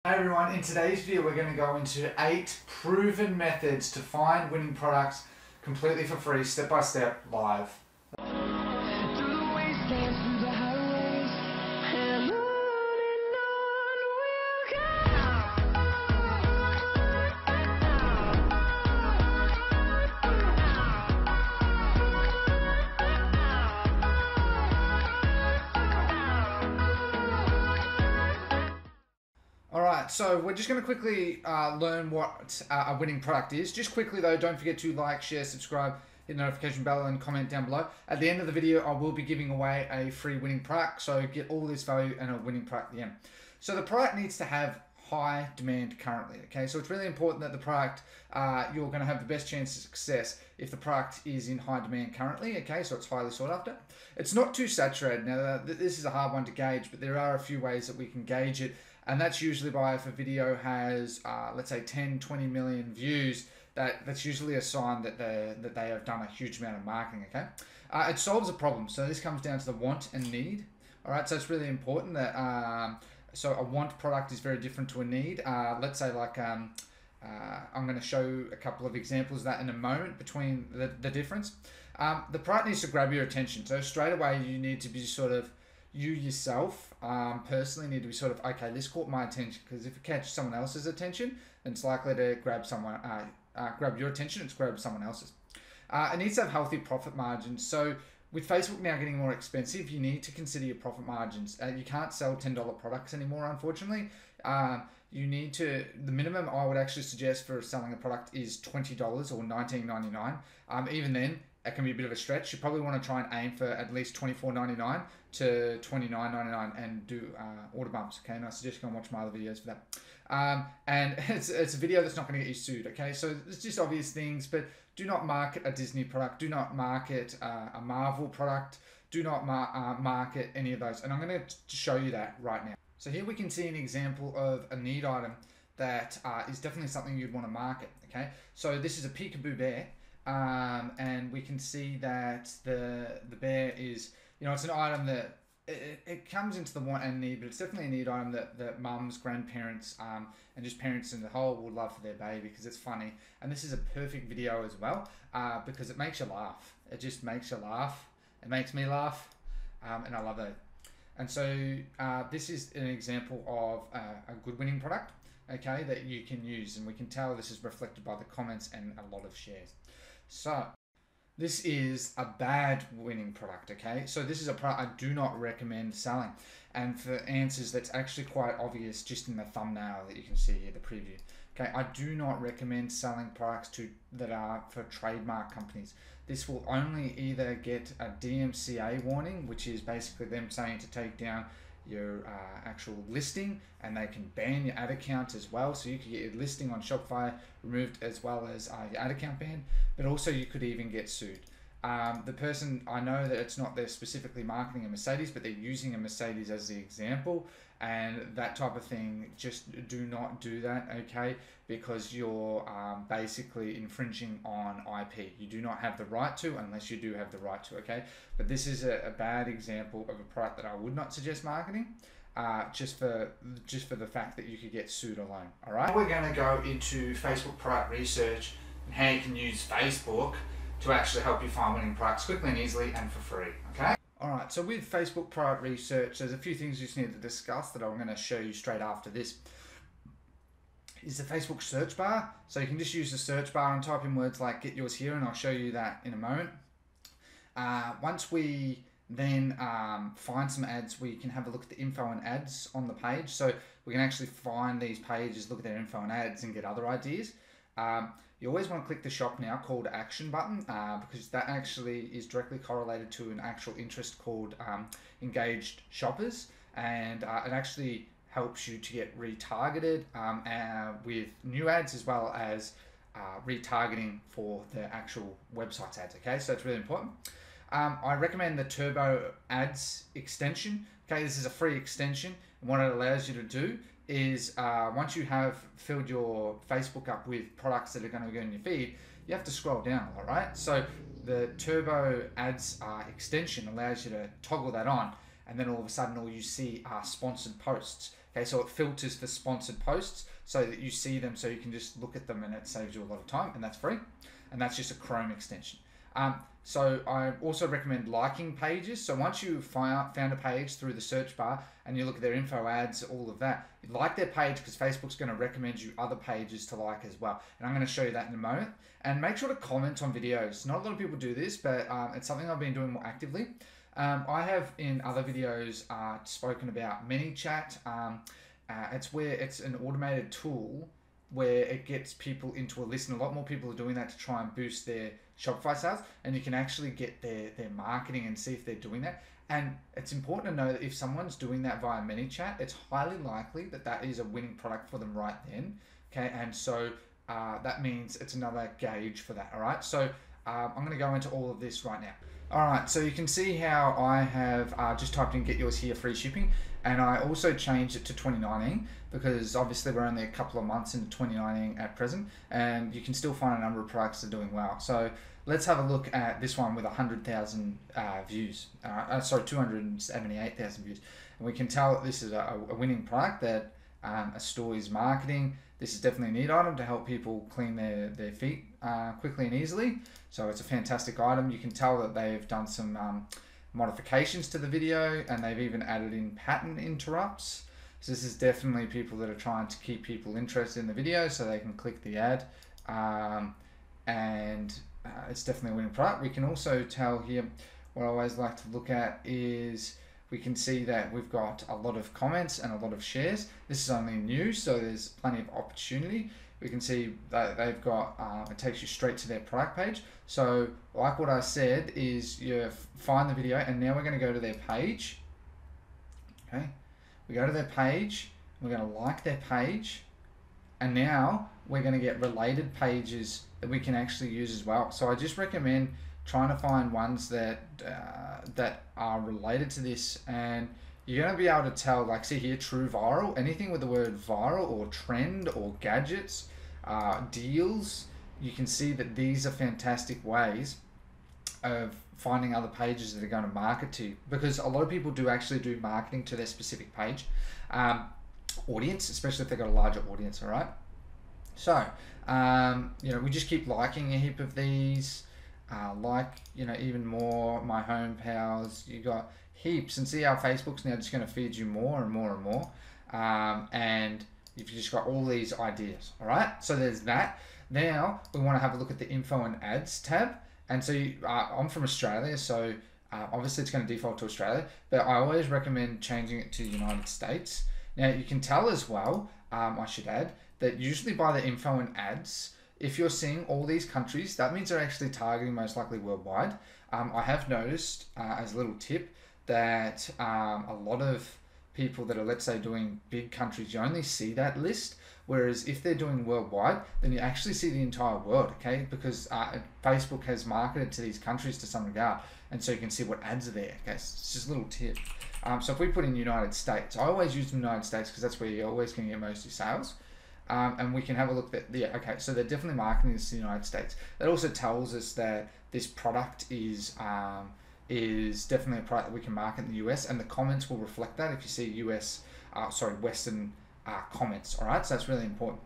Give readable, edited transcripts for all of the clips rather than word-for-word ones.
Hey everyone, in today's video we're going to go into 8 proven methods to find winning products completely for free, step by step, live. Alright, so we're just going to quickly learn what a winning product is. Just quickly though, don't forget to like, share, subscribe, hit the notification bell and comment down below. At the end of the video, I will be giving away a free winning product, so get all this value and a winning product at the end. So the product needs to have high demand currently, okay? So it's really important that the product, you're going to have the best chance of success if the product is in high demand currently, okay? So it's highly sought after. It's not too saturated. Now, this is a hard one to gauge, but there are a few ways that we can gauge it. And that's usually by if a video has, let's say 10, 20 million views, that's usually a sign that they have done a huge amount of marketing, okay? It solves a problem. So this comes down to the want and need, all right? So it's really important that, so a want product is very different to a need. Let's say like, I'm going to show a couple of examples of that in a moment between the difference. The product needs to grab your attention. So straight away you need to be sort of, you yourself personally need to be sort of, okay, this caught my attention, because if it catches someone else's attention, then it's likely to grab grab your attention, it's grab someone else's. It needs to have healthy profit margins. So with Facebook now getting more expensive, you need to consider your profit margins. You can't sell $10 products anymore, unfortunately. You need to, the minimum I would actually suggest for selling a product is $20 or $19.99. Even then, it can be a bit of a stretch. You probably want to try and aim for at least $24.99 to $29.99 and do order bumps, okay? And I suggest you go and watch my other videos for that. And it's a video that's not going to get you sued, okay? So it's just obvious things, but do not market a Disney product. Do not market a Marvel product. Do not market any of those. And I'm going to show you that right now. So here we can see an example of a need item that is definitely something you'd want to market, okay? So this is a peekaboo bear. And we can see that the bear is, it's an item that it comes into the want and need, but it's definitely a need item that mums, grandparents, and just parents in the whole will love for their baby because it's funny. And this is a perfect video as well, because it makes you laugh. It just makes you laugh. It makes me laugh, and I love it. And so this is an example of a good winning product, okay, that you can use, and we can tell this is reflected by the comments and a lot of shares. So this is a bad winning product, okay? So this is a product I do not recommend selling. And for answers, that's actually quite obvious just in the thumbnail that you can see here, the preview. Okay, I do not recommend selling products that are for trademark companies. This will only either get a DMCA warning, which is basically them saying to take down your actual listing, and they can ban your ad account as well, so you could get your listing on Shopify removed as well as your ad account banned, but also you could even get sued. The person, I know that it's not they're specifically marketing a Mercedes, but they're using a Mercedes as the example, and that type of thing, just do not do that, okay? Because you're basically infringing on IP. You do not have the right to, unless you do have the right to, okay? But this is a bad example of a product that I would not suggest marketing, just for the fact that you could get sued alone, all right? We're going to go into Facebook product research and how you can use Facebook to actually help you find winning products quickly and easily and for free, okay? Alright, so with Facebook product research, there's a few things you just need to discuss that I'm going to show you straight after this. Is the Facebook search bar. So you can just use the search bar and type in words like get yours here, and I'll show you that in a moment. Once we then find some ads, we can have a look at the info and ads on the page. So we can actually find these pages, look at their info and ads, and get other ideas. You always want to click the shop now call to action button, because that actually is directly correlated to an actual interest called engaged shoppers, and it actually helps you to get retargeted with new ads, as well as retargeting for the actual website's ads, okay? So it's really important. I recommend the Turbo Ads extension. Okay, this is a free extension, and what it allows you to do is once you have filled your Facebook up with products that are going to go in your feed, you have to scroll down a lot, right? So the Turbo Ads extension allows you to toggle that on, and then all of a sudden all you see are sponsored posts. Okay, so it filters for sponsored posts so that you see them, so you can just look at them, and it saves you a lot of time, and that's free. And that's just a Chrome extension. So I also recommend liking pages. So once you've found a page through the search bar and you look at their info ads, all of that, you like their page because Facebook's going to recommend you other pages to like as well. And I'm going to show you that in a moment. And make sure to comment on videos. Not a lot of people do this, but it's something I've been doing more actively. I have in other videos spoken about ManyChat. It's an automated tool where it gets people into a list, and a lot more people are doing that to try and boost their Shopify sales, and you can actually get their marketing and see if they're doing that. And it's important to know that if someone's doing that via ManyChat, it's highly likely that that is a winning product for them right then. Okay, and so that means it's another gauge for that. All right, so I'm going to go into all of this right now. All right, so you can see how I have just typed in get yours here free shipping, and I also changed it to 2019 because obviously we're only a couple of months into 2019 at present, and you can still find a number of products that are doing well. So let's have a look at this one with 100,000 views, 278,000 views, and we can tell that this is a winning product that a store is marketing. This is definitely a neat item to help people clean their feet quickly and easily. So it's a fantastic item. You can tell that they've done some modifications to the video, and they've even added in pattern interrupts. So this is definitely people that are trying to keep people interested in the video so they can click the ad. It's definitely a winning product. We can also tell here, what I always like to look at is we can see that we've got a lot of comments and a lot of shares. This is only new, so there's plenty of opportunity. We can see that they've got, it takes you straight to their product page. So like what I said is you find the video, and now we're going to go to their page. Okay, we go to their page, we're going to like their page, and now we're going to get related pages that we can actually use as well. So I just recommend trying to find ones that that are related to this, and you're going to be able to tell, like see here, true viral, anything with the word viral or trend or gadgets, deals, you can see that these are fantastic ways of finding other pages that are going to market to you, because a lot of people do actually do marketing to their specific page audience, especially if they've got a larger audience. All right, so we just keep liking a heap of these. Even more, my home pals, you got heaps, and see how Facebook's now just going to feed you more and more and more, and you've just got all these ideas. All right, so there's that. Now we want to have a look at the info and ads tab, and so I'm from Australia, so obviously it's going to default to Australia, but I always recommend changing it to the United States. Now you can tell as well, I should add, that usually by the info and ads, if you're seeing all these countries, that means they're actually targeting most likely worldwide. I have noticed, as a little tip, that a lot of people that are, let's say, doing big countries, you only see that list. Whereas if they're doing worldwide, then you actually see the entire world, okay? Because Facebook has marketed to these countries to some regard, and so you can see what ads are there, okay? So it's just a little tip. So if we put in United States, I always use the United States because that's where you're always going to get most of your sales. And we can have a look at, yeah, okay, so they're definitely marketing this to the United States. That also tells us that this product is definitely a product that we can market in the US, and the comments will reflect that if you see Western comments. All right, so that's really important.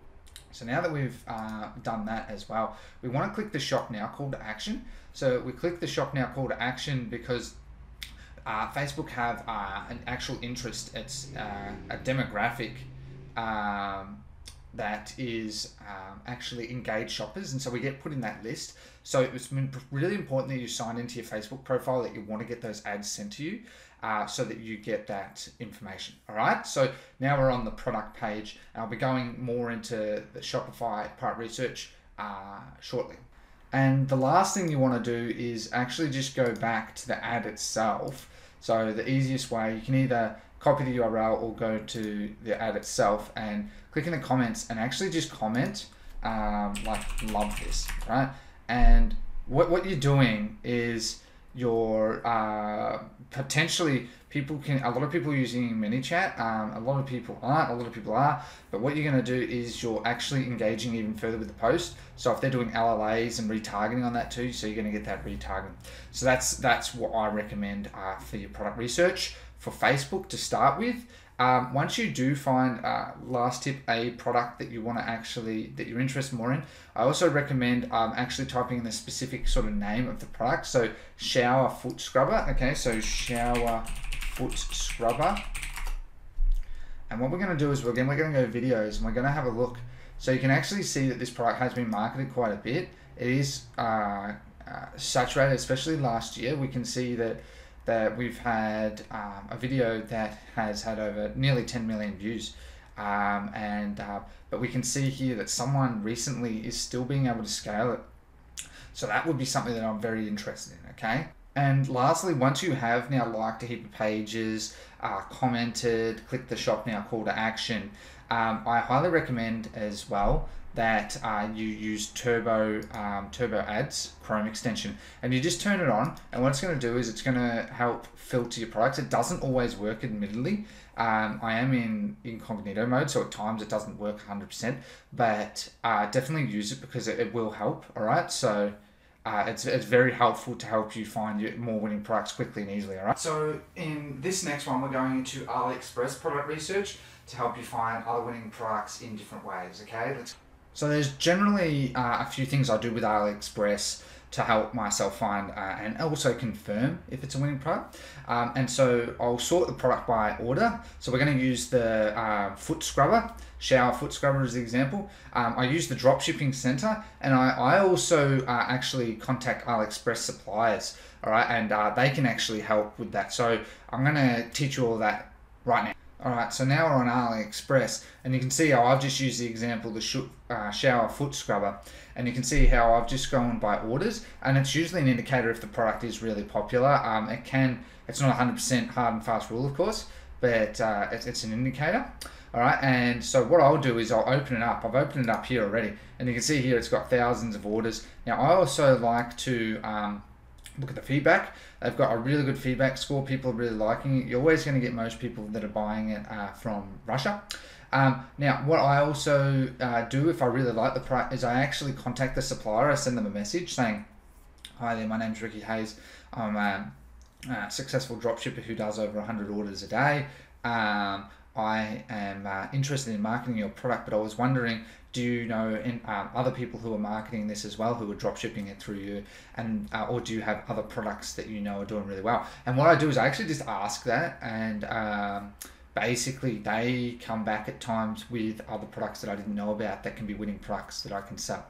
So now that we've done that as well, we want to click the shop now call to action. So we click the shop now call to action because Facebook have an actual interest. It's a demographic that is actually engaged shoppers, and so we get put in that list. So it's really important that you sign into your Facebook profile, that you want to get those ads sent to you, so that you get that information. All right, so now we're on the product page, and I'll be going more into the Shopify product research shortly. And the last thing you want to do is actually just go back to the ad itself. So the easiest way, you can either copy the URL or go to the ad itself and click in the comments and actually just comment like love this, right? And what you're doing is you're potentially a lot of people are using ManyChat, a lot of people aren't, a lot of people are, but what you're going to do is you're actually engaging even further with the post. So if they're doing LLAs and retargeting on that too, so you're going to get that retargeting. So that's what I recommend for your product research for Facebook to start with. Once you do find, last tip, a product that you want to actually, that you're interested more in, I also recommend actually typing in the specific sort of name of the product. So shower foot scrubber, okay, so shower foot scrubber. And what we're going to do is we're going to go videos and we're going to have a look. So you can actually see that this product has been marketed quite a bit. It is saturated, especially last year. We can see that we've had a video that has had over nearly 10 million views. But we can see here that someone recently is still being able to scale it. So that would be something that I'm very interested in, okay? And lastly, once you have now liked a heap of pages, commented, click the shop now call to action, I highly recommend as well that you use Turbo Ads Chrome extension, and you just turn it on, and what it's going to do is it's going to help filter your products. It doesn't always work, admittedly. I am in incognito mode, so at times it doesn't work 100%, but definitely use it because it will help. All right, so it's very helpful to help you find more winning products quickly and easily. All right. So in this next one, we're going into AliExpress product research to help you find other winning products in different ways. Okay. So there's generally a few things I do with AliExpress to help myself find and also confirm if it's a winning product. And so I'll sort the product by order. So we're going to use the foot scrubber, shower foot scrubber as the example. I use the dropshipping center, and I also actually contact AliExpress suppliers. All right, and they can actually help with that. So I'm going to teach you all that right now. Alright, so now we're on AliExpress, and you can see how I've just used the example, the shower foot scrubber, and you can see how I've just gone by orders, and it's usually an indicator if the product is really popular. It's not 100% hard and fast rule, of course, but it's an indicator. Alright, and so what I'll do is I'll open it up. I've opened it up here already, and you can see here it's got thousands of orders. Now I also like to look at the feedback. They've got a really good feedback score. People are really liking it. You're always going to get most people that are buying it from Russia. Now, what I also do if I really like the product is I actually contact the supplier. I send them a message saying, "Hi there, my name's Ricky Hayes. I'm a successful dropshipper who does over 100 orders a day. I am interested in marketing your product, but I was wondering, do you know other people who are marketing this as well, who are dropshipping it through you, and or do you have other products that you know are doing really well?" And what I do is I actually just ask that, and basically they come back at times with other products that I didn't know about that can be winning products that I can sell.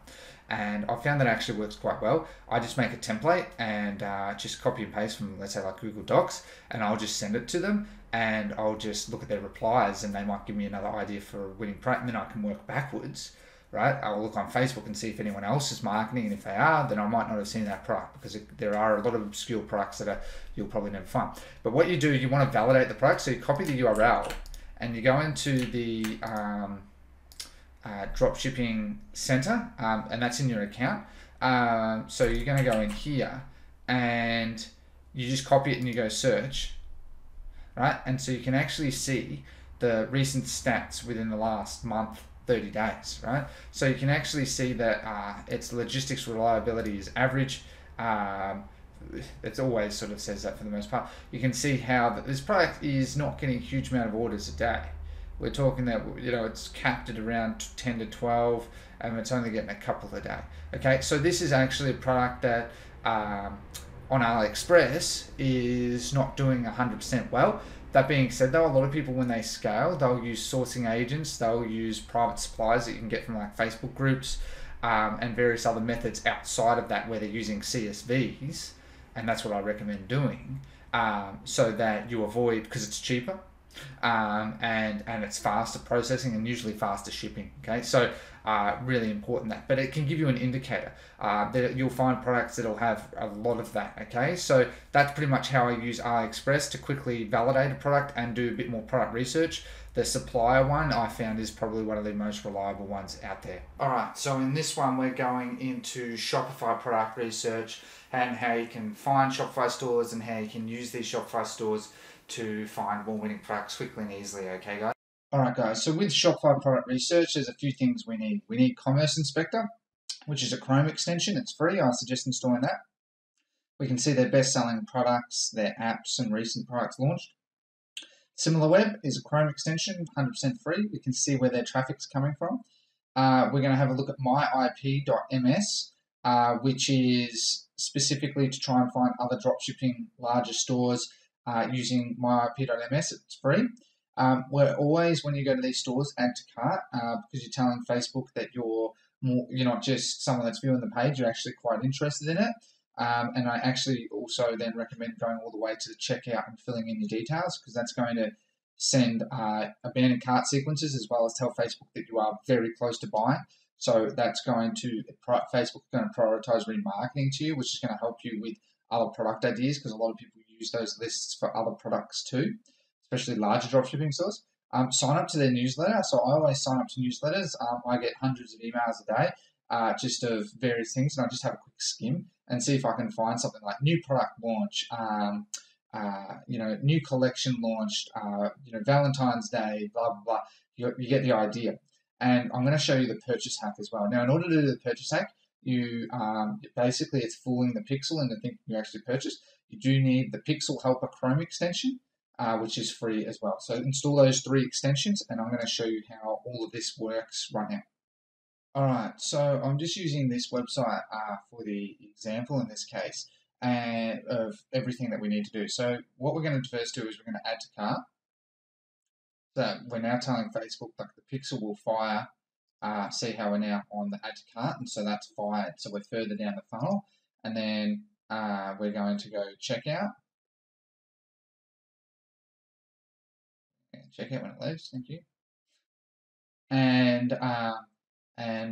And I found that actually works quite well. I just make a template and just copy and paste from, let's say, like Google Docs, and I'll just send it to them, and I'll just look at their replies, and they might give me another idea for a winning product, and then I can work backwards, right? I'll look on Facebook and see if anyone else is marketing, and if they are, then I might not have seen that product, because there are a lot of obscure products that you'll probably never find. But what you do, you want to validate the product, so you copy the URL, and you go into the dropshipping center, and that's in your account. So you're going to go in here, and you just copy it, and you go search, right? And so you can actually see the recent stats within the last month, 30 days, right? So you can actually see that its logistics reliability is average. It always sort of says that for the most part. You can see how this product is not getting a huge amount of orders a day. We're talking that, you know, it's capped at around 10 to 12, and it's only getting a couple a day. Okay, so this is actually a product that on AliExpress is not doing 100% well. That being said, though, a lot of people, when they scale, they'll use sourcing agents, they'll use private suppliers that you can get from like Facebook groups, and various other methods outside of that where they're using CSVs, and that's what I recommend doing, so that you avoid, because it's cheaper, and it's faster processing and usually faster shipping. Okay, so really important that, but it can give you an indicator that you'll find products that'll have a lot of that. Okay, so that's pretty much how I use AliExpress to quickly validate a product and do a bit more product research. The supplier one I found is probably one of the most reliable ones out there. All right, so in this one we're going into Shopify product research and how you can find Shopify stores and how you can use these Shopify stores to find more winning products quickly and easily. Okay, guys? Alright guys, so with Shopify product research, there's a few things we need. We need Commerce Inspector, which is a Chrome extension. It's free. I suggest installing that. We can see their best-selling products, their apps, and recent products launched. SimilarWeb is a Chrome extension, 100% free. We can see where their traffic's coming from. We're going to have a look at myip.ms, which is specifically to try and find other dropshipping larger stores using myip.ms. It's free. We're always, when you go to these stores, add to cart because you're telling Facebook that you're not just someone that's viewing the page, you're actually quite interested in it. And I actually also then recommend going all the way to the checkout and filling in your details, because that's going to send abandoned cart sequences as well as tell Facebook that you are very close to buying. So that's Facebook is going to prioritize remarketing to you, which is going to help you with other product ideas, because a lot of people use those lists for other products too, especially larger dropshipping stores. Sign up to their newsletter. So I always sign up to newsletters. I get hundreds of emails a day, just of various things, and I just have a quick skim and see if I can find something like new product launch, new collection launched, Valentine's Day, blah, blah, blah. You get the idea. And I'm going to show you the purchase hack as well. Now, in order to do the purchase hack, basically it's fooling the pixel into thinking you actually purchased. You do need the Pixel Helper Chrome extension, which is free as well. So install those 3 extensions, and I'm going to show you how all of this works right now. All right, so I'm just using this website for the example in this case, and of everything that we need to do. So what we're going to first do is we're going to add to cart. So we're now telling Facebook like the pixel will fire. See how we're now on the add to cart, and so that's fired. So we're further down the funnel, and then we're going to go checkout. Checkout when it loads. Thank you. And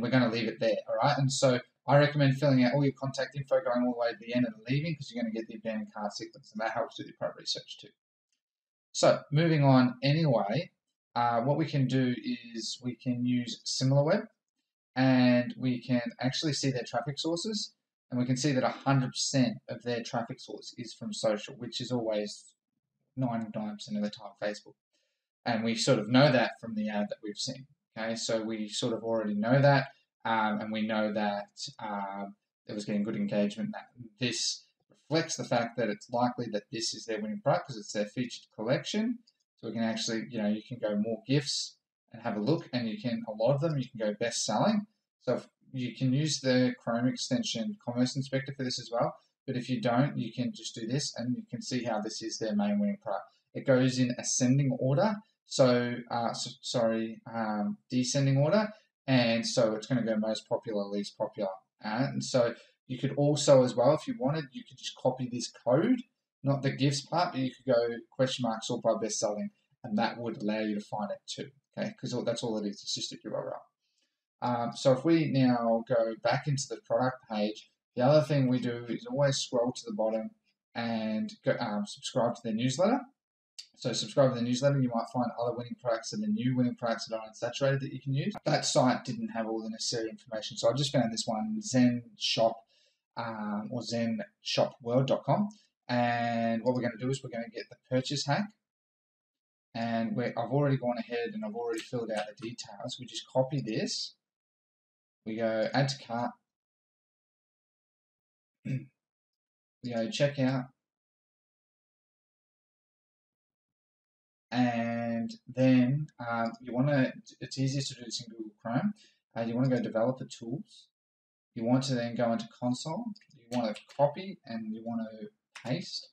we're going to leave it there, all right? And so I recommend filling out all your contact info, going all the way to the end and leaving, because you're going to get the abandoned cart sequence, and that helps with your product research too. So moving on anyway, what we can do is we can use SimilarWeb, and we can actually see their traffic sources, and we can see that 100% of their traffic source is from social, which is always 99% of the time Facebook. And we sort of know that from the ad that we've seen. Okay, so we sort of already know that, and we know that it was getting good engagement. This reflects the fact that it's likely that this is their winning product because it's their featured collection. So we can actually, you can go more gifts and have a look, and a lot of them, you can go best selling. So if you can use the Chrome extension Commerce Inspector for this as well. But if you don't, you can just do this, and you can see how this is their main winning product. It goes in ascending order. Descending order, and so it's going to go most popular, least popular. And so you could also, as well, if you wanted, you could just copy this code, not the gifts part, but you could go # sort by best selling, and that would allow you to find it too. Okay, because that's all it is. It's just a URL. So if we now go back into the product page, the other thing we do is always scroll to the bottom and go, subscribe to their newsletter. So subscribe to the newsletter, you might find other winning products and the new winning products that are unsaturated that you can use. That site didn't have all the necessary information, so I just found this one, Zen Shop or ZenShopWorld.com. And what we're going to do is we're going to get the purchase hack. And I've already gone ahead and I've already filled out the details. We just copy this. We go add to cart. We go checkout. And then it's easiest to do this in Google Chrome. You want to go developer tools. You want to then go into console. You want to copy and you want to paste.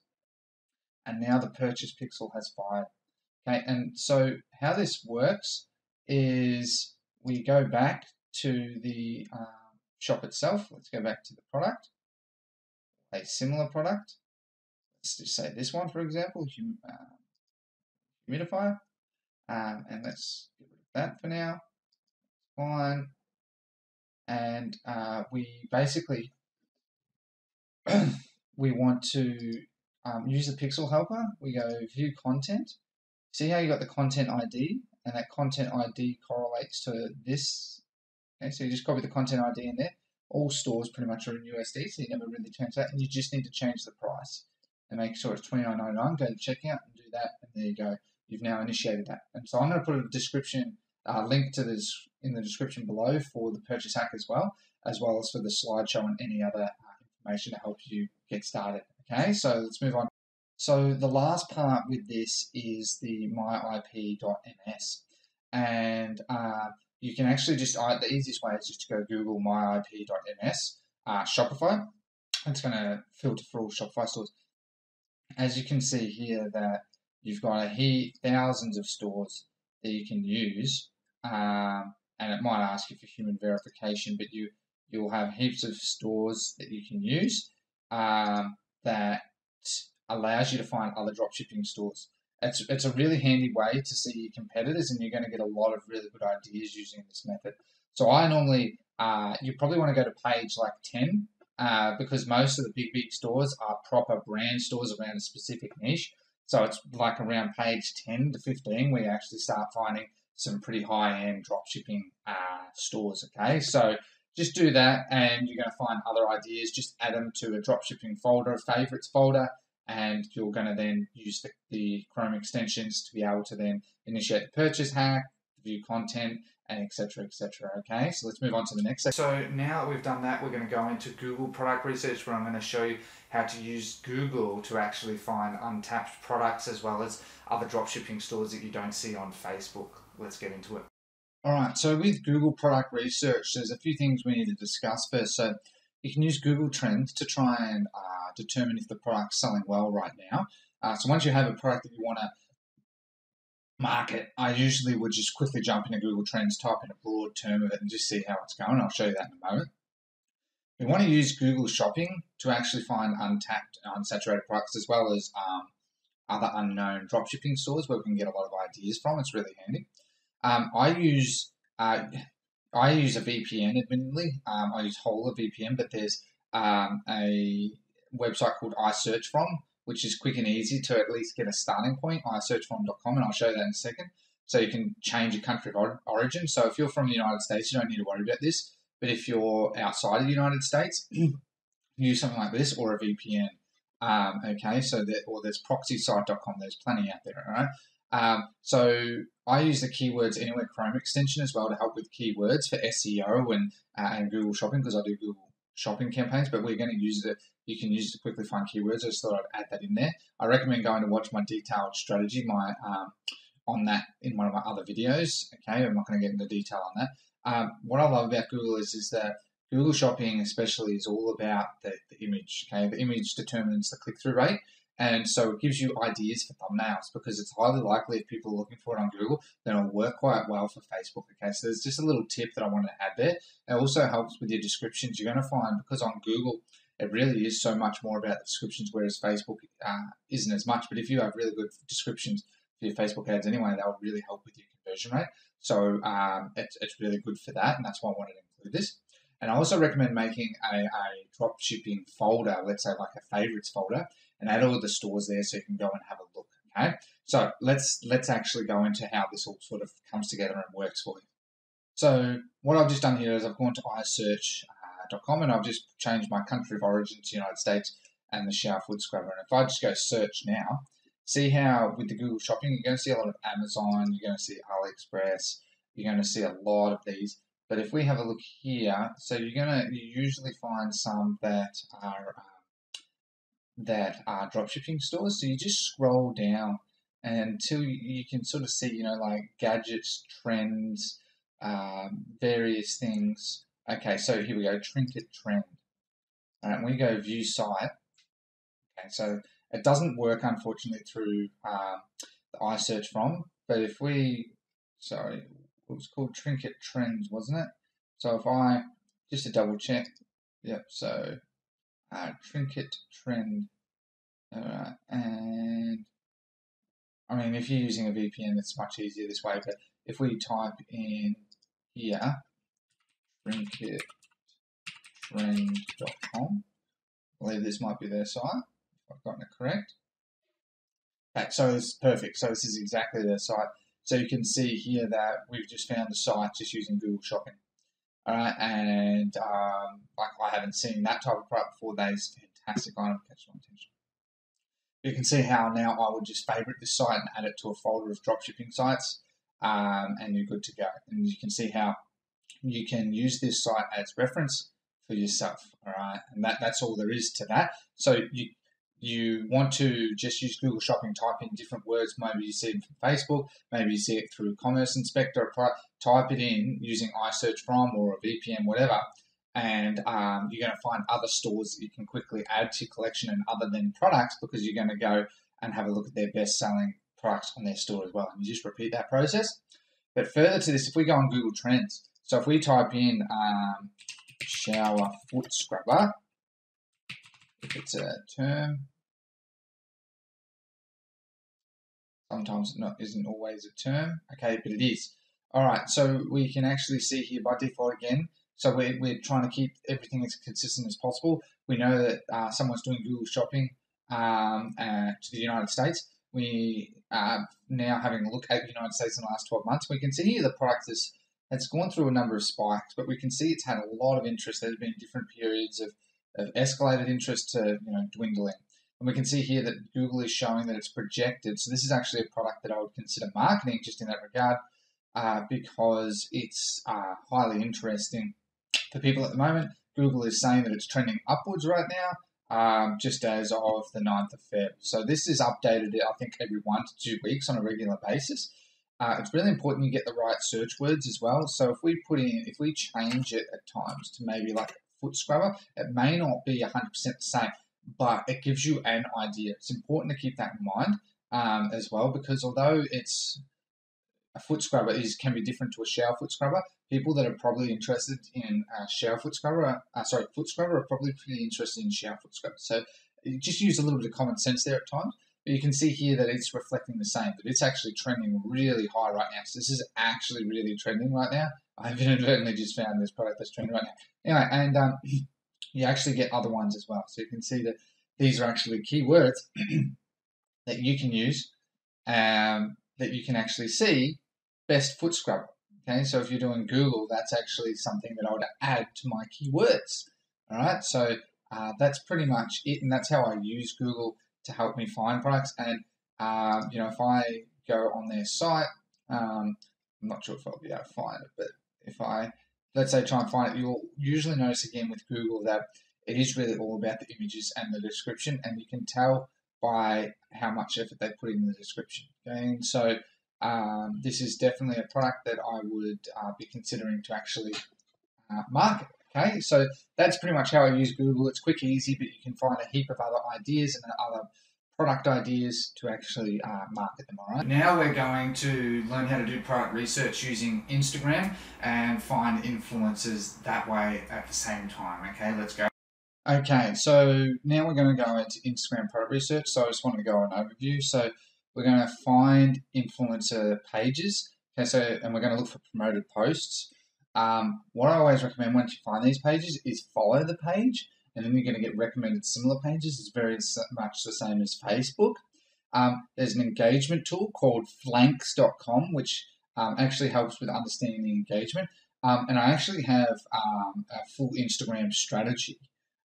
And now the purchase pixel has fired. Okay, and so how this works is we go back to the shop itself. Let's go back to the product, a similar product. Let's just say this one, for example, humidifier, and let's get rid of that for now. Fine, and we basically we want to use the pixel helper. We go view content. See how you got the content ID, and that content ID correlates to this. Okay, so you just copy the content ID in there. All stores pretty much are in USD, so you never really change that, and you just need to change the price and make sure it's $29.99. Go to checkout and do that, and there you go. You've now initiated that. And so I'm going to put a description link to this in the description below for the purchase hack as well as for the slideshow and any other information to help you get started. Okay, so let's move on. So the last part with this is the myip.ms, and you can actually just, the easiest way is just to go Google myip.ms, Shopify. It's going to filter for all Shopify stores. As you can see here that you've got thousands of stores that you can use, and it might ask you for human verification, but you'll have heaps of stores that you can use that allows you to find other dropshipping stores. It's a really handy way to see your competitors, and you're going to get a lot of really good ideas using this method. So I normally, you probably want to go to page like 10, because most of the big stores are proper brand stores around a specific niche. So it's like around page 10 to 15 where you actually start finding some pretty high-end dropshipping stores, okay? So just do that, and you're going to find other ideas. Just add them to a dropshipping folder, favorites folder, and you're going to then use the Chrome extensions to be able to then initiate the purchase hack, view content, and etc. Okay, so let's move on to the next section. So now that we've done that, we're going to go into Google product research, where I'm going to show you how to use Google to actually find untapped products as well as other dropshipping stores that you don't see on Facebook. Let's get into it. All right, so with Google product research, there's a few things we need to discuss first. So you can use Google Trends to try and determine if the product's selling well right now. So once you have a product that you want to market, I usually would just quickly jump into Google Trends, type in a broad term of it, and just see how it's going. I'll show you that in a moment. We want to use Google Shopping to actually find untapped, unsaturated products, as well as other unknown dropshipping stores where we can get a lot of ideas from. It's really handy. I use a VPN, admittedly. I use Hola VPN, but there's a website called iSearchFrom, which is quick and easy to at least get a starting point, iSearchFrom.com, and I'll show you that in a second. So you can change your country of origin. So if you're from the United States, you don't need to worry about this. But if you're outside of the United States, use something like this or a VPN. Okay, so there's proxysite.com. There's plenty out there, all right? So I use the Keywords Anywhere Chrome extension as well to help with keywords for SEO and Google Shopping, because I do Google Shopping campaigns, but we're going to use it. You can use it to quickly find keywords. I just thought I'd add that in there. I recommend going to watch my detailed strategy on that in one of my other videos. Okay, I'm not going to get into detail on that. What I love about Google is that Google Shopping especially is all about the image. Okay, the image determines the click-through rate, and so it gives you ideas for thumbnails, because it's highly likely if people are looking for it on Google, then it'll work quite well for Facebook. Okay, so there's just a little tip that I want to add there. It also helps with your descriptions. You're going to find, because on Google it really is so much more about the descriptions, whereas Facebook isn't as much. But if you have really good descriptions for your Facebook ads anyway, that will really help with your conversion rate. So it's really good for that, and that's why I wanted to include this. And I also recommend making a drop shipping folder, let's say like a favorites folder, and add all the stores there so you can go and have a look. Okay, so let's actually go into how this all sort of comes together and works for you. So what I've just done here is I've gone to iSearch.com and I've just changed my country of origin to United States and the shower food scrubber. And if I just go search now, see how with the Google Shopping, you're going to see a lot of Amazon, you're going to see AliExpress, you're going to see a lot of these. But if we have a look here, so you usually find some that are dropshipping stores. So you just scroll down until you can sort of see, like gadgets, trends, various things. Okay, so here we go, trinket trend. All right, we go view site. Okay, so it doesn't work unfortunately through the iSearchFrom, but if we, sorry, it was called trinket trends, wasn't it? So if I, just to double check, yep, so trinket trend, and I mean, if you're using a VPN, it's much easier this way, but if we type in here, trinkettrend.com, I believe this might be their site, if I've gotten it correct. Okay, so it's perfect. So this is exactly their site. So you can see here that we've just found the site just using Google Shopping. All right, and like I haven't seen that type of product before. That is fantastic item, catch my attention. You can see how now I would just favorite this site and add it to a folder of dropshipping sites, and you're good to go. And you can see how you can use this site as reference for yourself. All right, and that's all there is to that. So you want to just use Google Shopping, type in different words. Maybe you see it from Facebook, maybe you see it through Commerce Inspector, type it in using iSearch from or a VPN, whatever, and you're going to find other stores that you can quickly add to your collection and other than products, because you're going to go and have a look at their best-selling products on their store as well. And you just repeat that process. But further to this, if we go on Google Trends, so if we type in shower foot scrubber, if it's a term, sometimes it isn't always a term, okay, but it is. All right, so we can actually see here by default again. So we're trying to keep everything as consistent as possible. We know that someone's doing Google Shopping to the United States. We are now having a look at the United States in the last 12 months. We can see here the product has gone through a number of spikes, but we can see it's had a lot of interest. There's been different periods of escalated interest to dwindling. And we can see here that Google is showing that it's projected. So this is actually a product that I would consider marketing just in that regard, because it's highly interesting for people at the moment. Google is saying that it's trending upwards right now, just as of the 9th of Feb. So this is updated, I think, every 1 to 2 weeks on a regular basis. It's really important you get the right search words as well. So if we change it at times to maybe like foot scrubber, it may not be 100% the same, but it gives you an idea. It's important to keep that in mind as well, because although it's a foot scrubber can be different to a shower foot scrubber, people that are probably interested in foot scrubber are probably pretty interested in shower foot scrubber. So you just use a little bit of common sense there at times. But you can see here that it's reflecting the same, that it's actually trending really high right now. So this is actually really trending right now. I've inadvertently just found this product that's trending right now. Anyway, and you actually get other ones as well. So you can see that these are actually keywords that you can use, that you can actually see best foot scrubber. Okay, so if you're doing Google, that's actually something that I would add to my keywords. All right, so that's pretty much it, and that's how I use Google to help me find products. And if I go on their site, I'm not sure if I'll be able to find it, but if I, let's say, try and find it, you'll usually notice again with Google that it is really all about the images and the description, and you can tell by how much effort they put in the description. Okay, and so this is definitely a product that I would be considering to actually market. Okay, so that's pretty much how I use Google. It's quick, easy, but you can find a heap of other ideas and other product ideas to actually market them. All right. Now we're going to learn how to do product research using Instagram and find influencers that way at the same time. Okay, let's go. Okay, so now we're going to go into Instagram product research. So I just want to go on overview. So we're going to find influencer pages. Okay, so and we're going to look for promoted posts. What I always recommend once you find these pages is follow the page, and then you're going to get recommended similar pages. It's very much the same as Facebook. There's an engagement tool called flanks.com, which actually helps with understanding the engagement. And I actually have a full Instagram strategy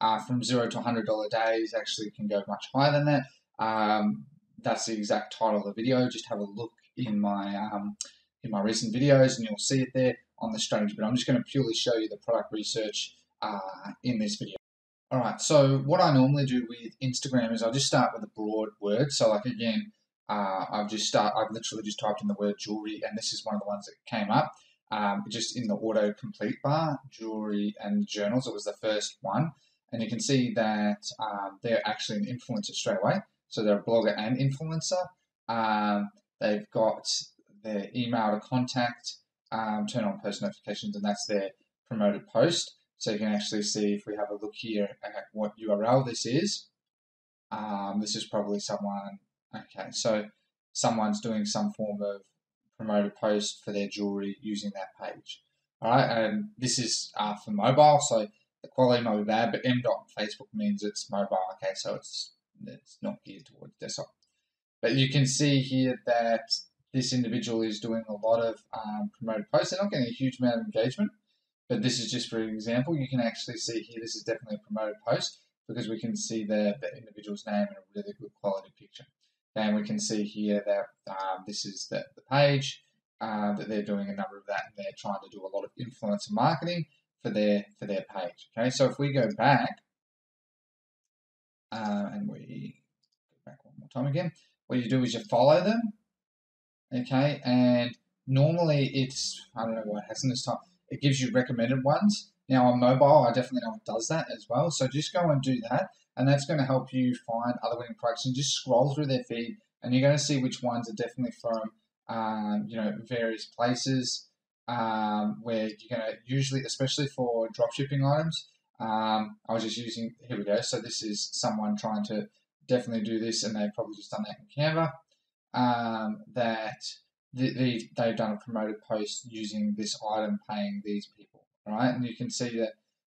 from $0 to $100 days. Actually can go much higher than that. That's the exact title of the video. Just have a look in my recent videos and you'll see it there on the strategy, but I'm just going to purely show you the product research in this video. All right, so what I normally do with Instagram is I'll just start with a broad word. So like again, I've literally just typed in the word jewelry, and this is one of the ones that came up just in the auto complete bar, jewelry and journals. It was the first one, and you can see that they're actually an influencer straight away. So they're a blogger and influencer. They've got their email to contact, turn on post notifications, and that's their promoted post. So you can actually see, if we have a look here at what URL this is probably someone, okay, so someone's doing some form of promoted post for their jewelry using that page. All right, and this is for mobile, so the quality might be bad, but m.facebook means it's mobile, okay, so it's not geared towards desktop. But you can see here that this individual is doing a lot of promoted posts. They're not getting a huge amount of engagement, but this is just for example. You can actually see here, this is definitely a promoted post because we can see the individual's name in a really good quality picture. And we can see here that this is the page, that they're doing a number of that, and they're trying to do a lot of influencer marketing for their page. Okay, so if we go back and we time again. What you do is you follow them, okay, and normally it's, I don't know what it has in this time, it gives you recommended ones. Now on mobile, I definitely know it does that as well, so just go and do that, and that's going to help you find other winning products, and just scroll through their feed, and you're going to see which ones are definitely from, various places, where you're going to usually, especially for dropshipping items, I was just using, here we go, so this is someone trying to definitely do this, and they've probably just done that in Canva, that they've done a promoted post using this item paying these people, right? And you can see that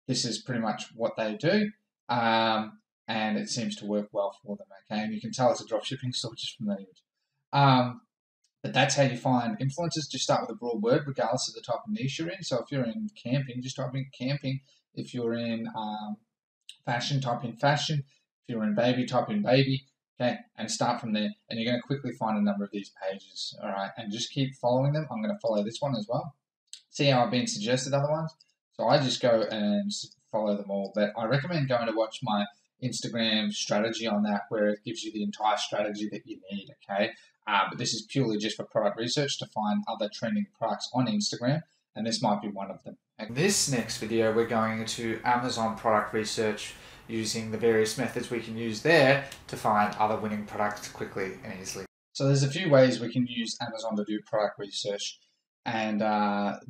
this is pretty much what they do, and it seems to work well for them, okay? And you can tell it's a dropshipping store just from that image. But that's how you find influencers. Just start with a broad word, regardless of the type of niche you're in. So if you're in camping, just type in camping. If you're in fashion, type in fashion. If you're in baby, type in baby. Okay, and start from there. And you're going to quickly find a number of these pages, all right? And just keep following them. I'm going to follow this one as well. See how I've been suggested other ones? So I just go and follow them all. But I recommend going to watch my Instagram strategy on that, where it gives you the entire strategy that you need, okay? But this is purely just for product research to find other trending products on Instagram, and this might be one of them. In this next video, we're going into Amazon product research using the various methods we can use there to find other winning products quickly and easily. So there's a few ways we can use Amazon to do product research, and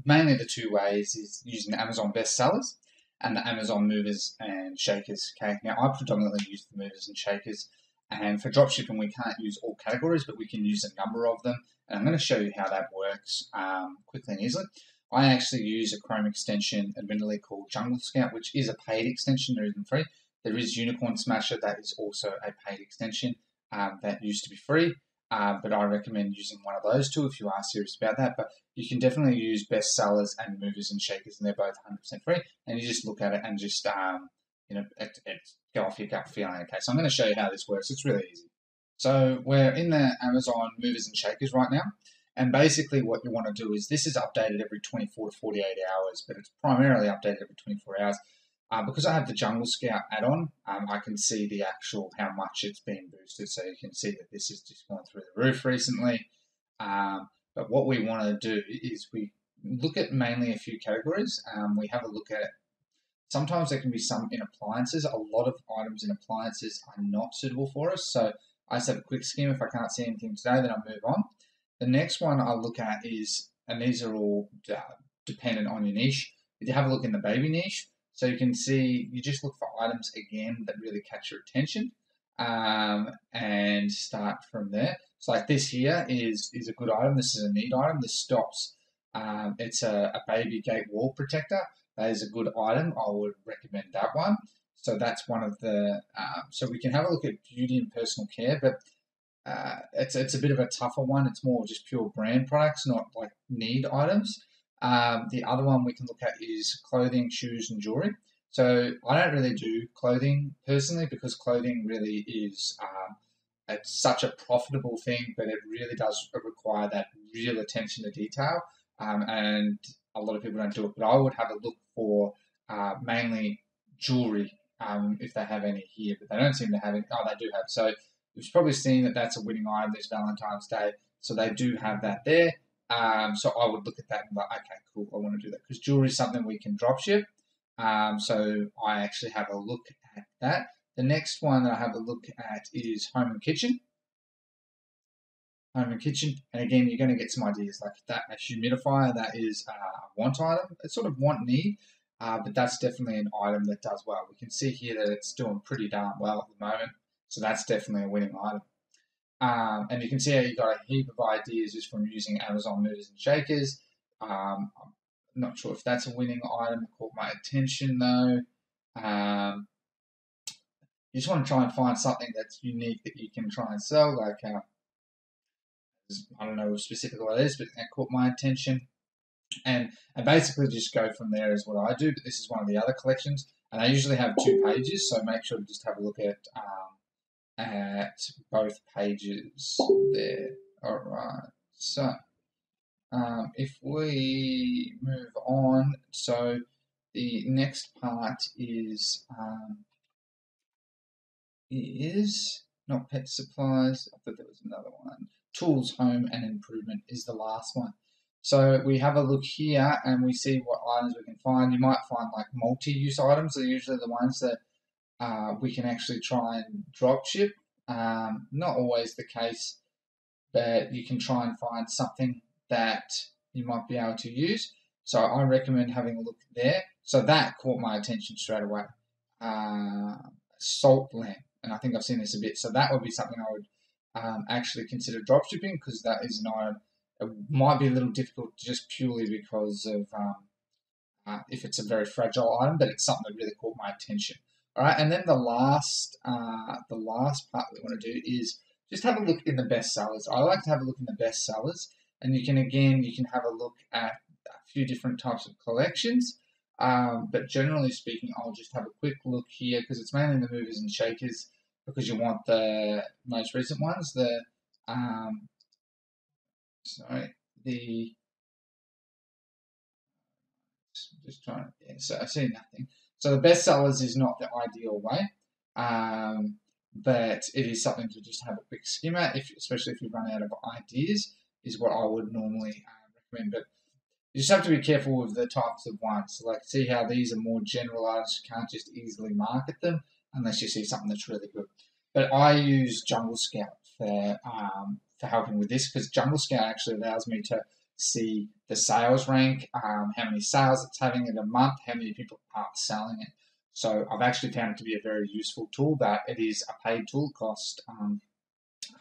mainly the two ways is using the Amazon bestsellers and the Amazon movers and shakers. Okay, now I predominantly use the movers and shakers, and for dropshipping we can't use all categories, but we can use a number of them, and I'm going to show you how that works quickly and easily. I actually use a Chrome extension, admittedly called Jungle Scout, which is a paid extension. There isn't free. There is Unicorn Smasher, that is also a paid extension that used to be free, but I recommend using one of those two if you are serious about that. But you can definitely use bestsellers and movers and shakers, and they're both 100% free. And you just look at it and just go off your gut feeling. Okay, so I'm going to show you how this works. It's really easy. So we're in the Amazon movers and shakers right now. And basically what you want to do is, this is updated every 24 to 48 hours, but it's primarily updated every 24 hours. Because I have the Jungle Scout add-on, I can see the actual how much it's been boosted. So you can see that this has just gone through the roof recently. But what we want to do is we look at mainly a few categories. We have a look at, sometimes there can be some in appliances. A lot of items in appliances are not suitable for us. So I just have a quick skim. If I can't see anything today, then I'll move on. The next one I'll look at is, and these are all dependent on your niche. If you have a look in the baby niche, so you can see, you just look for items again that really catch your attention, and start from there. So like this here is a good item. This is a neat item. This stops. It's a baby gate wall protector. That is a good item. I would recommend that one. So that's one of the. So we can have a look at beauty and personal care, but it's a bit of a tougher one. It's more just pure brand products, not like need items. The other one we can look at is clothing, shoes, and jewelry. So I don't really do clothing personally, because clothing really is it's such a profitable thing, but it really does require that real attention to detail, and a lot of people don't do it. But I would have a look for mainly jewelry, if they have any here, but they don't seem to have any. Oh, they do have. So you've probably seen that that's a winning item this Valentine's Day. So they do have that there. So I would look at that and be like, okay, cool, I want to do that, because jewelry is something we can drop ship. So I actually have a look at that. The next one that I have a look at is home and kitchen. Home and kitchen, and again, you're going to get some ideas like that. A humidifier, that is a want item. It's sort of want need, but that's definitely an item that does well. We can see here that it's doing pretty darn well at the moment. So that's definitely a winning item. And you can see how you got a heap of ideas just from using Amazon movers and shakers. I'm not sure if that's a winning item. It caught my attention though. You just want to try and find something that's unique that you can try and sell. Like, I don't know specifically what it is, but it caught my attention. And basically just go from there is what I do. But this is one of the other collections. And I usually have 2 pages, so make sure to just have a look at both pages there. All right, so if we move on, so the next part is not pet supplies. I thought there was another one. Tools, home, and improvement is the last one. So we have a look here and we see what items we can find. You might find like multi-use items are usually the ones that we can actually try and drop ship. Not always the case, but you can try and find something that you might be able to use. So I recommend having a look there. So that caught my attention straight away. Salt lamp, and I think I've seen this a bit. So that would be something I would actually consider drop shipping, because that is an item. It might be a little difficult just purely because of if it's a very fragile item, but it's something that really caught my attention. All right, and then the last part we want to do is just have a look in the best sellers. I like to have a look in the best sellers, and you can have a look at a few different types of collections. But generally speaking, I'll just have a quick look here because it's mainly the movers and shakers, because you want the most recent ones. Just trying to, yeah, so I see nothing. So the best sellers is not the ideal way, but it is something to just have a quick skimmer, especially if you run out of ideas, is what I would normally recommend. But you just have to be careful with the types of ones. So like, see how these are more generalized. You can't just easily market them unless you see something that's really good. But I use Jungle Scout for helping with this, because Jungle Scout actually allows me to see the sales rank, how many sales it's having in a month, how many people are selling it. So I've actually found it to be a very useful tool. That it is a paid tool, cost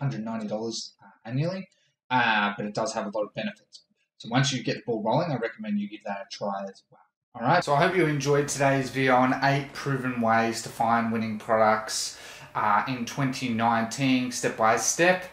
$190 annually, but it does have a lot of benefits. So once you get the ball rolling, I recommend you give that a try as well. All right, so I hope you enjoyed today's video on 8 proven ways to find winning products in 2019, step by step.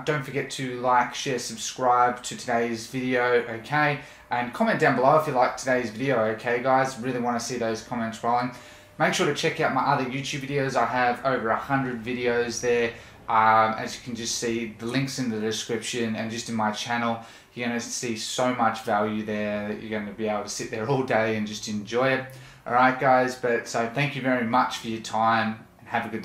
Don't forget to like, share, subscribe to today's video, okay? And comment down below if you like today's video, okay guys? Really want to see those comments rolling. Make sure to check out my other YouTube videos. I have over 100 videos there. As you can just see, the links in the description, and just in my channel, you're going to see so much value there that you're going to be able to sit there all day and just enjoy it. Alright guys, so thank you very much for your time, and have a good day.